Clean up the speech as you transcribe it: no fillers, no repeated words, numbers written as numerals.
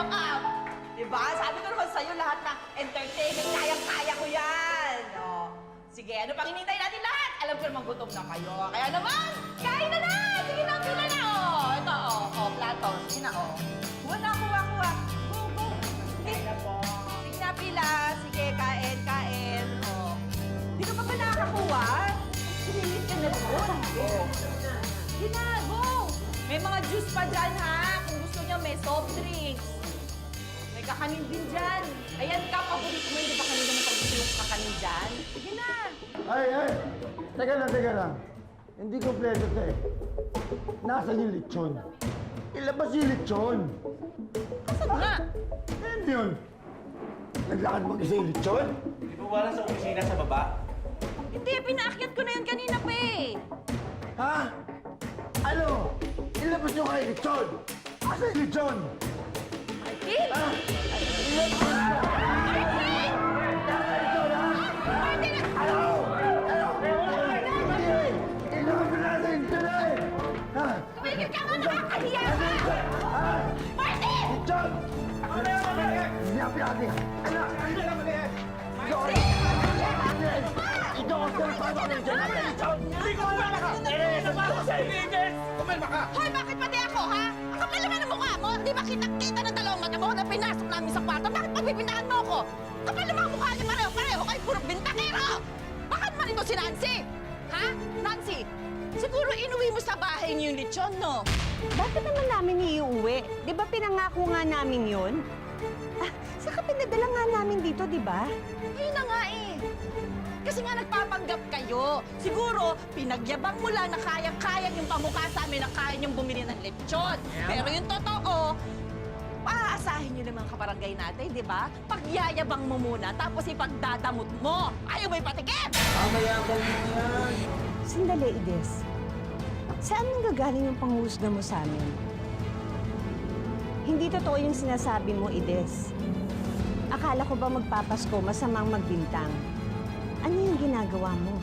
Kam? Diba? Sabi ko naman sa'yo lahat ng entertainment, kayang-kaya ko yan. O, sige, ano pang hinintay natin lahat? Alam ko naman gutom na kayo. Kaya naman, kain na na! Sige na, pila na, o. Ito, o, plato. Sige na, o. Kuha na, kuha. Go, go. Sige na po. Sige na, pila. Sige, kain, kain. O. Di ka pa ba nakakakuha? Sinilit ka na doon. Sige na, go. May mga juice pa dyan, ha? Kung gusto niyo, may soft drinks. May kakanin din dyan. Ayan ka, paborito mo. Hindi ba kanina mo paborito yung kakanin dyan? Sige na. Ay! Teka lang. Hindi kompleto ito eh. Nasaan yung lechon? Ilabas yung lechon! Saan nga? Ayan yun! Naglakad mag-isa yung lechon? Di ba wala sa opisina sa baba? Hindi, pinaakyat ko na yan kanina pa eh. Ha? Ano? Ilabas nyo kayo lechon! Asa yung lechon? Martin! Ha? Ilabas nyo! Martin! Nasa lechon, ha? Martin! Ano? Hindi! Ilabas nyo nasa lechon, eh! Ha? Tumigil ka nga, nakakahiya ka! Ha? Martin! Lechon! Hindi na pinati! Anak! Ikaw ang salpado ng lechon! Nasa lechon! Hoy, bakit pati ako, ha? Ang kapal naman ang mukha mo! Di ba kita ng dalawang mata mo na pinasok namin sa kwarto? Bakit pagbibintangan mo ako? Kapal naman ang mukha niyo pareho-pareho kayo puro bintakero! Bakit man ito si Nancy? Ha? Nancy, siguro inuwi mo sa bahay niyo yung lechon, no? Bakit naman namin iuwi? Di ba pinangako nga namin yun? Saka pinadala nga namin dito, di ba? Ayun na nga eh. Kasi nga nagpapanggap kayo. Siguro, pinagyabang mo lang na kayang-kaya yung pamukha sa amin na kaya niyong bumili ng lechon. Pero yung totoo, paaasahin niyo naman kabarangay natin, di ba? Pagyayabang mo muna, tapos ipagdadamot mo. Ayaw mo ipatikip! Sandali, Ides. Saan nanggagaling yung panghusga mo sa amin? Hindi totoo yung sinasabi mo, Ides. Akala ko ba magpapasko masamang magbintang? Ano yung ginagawa mo?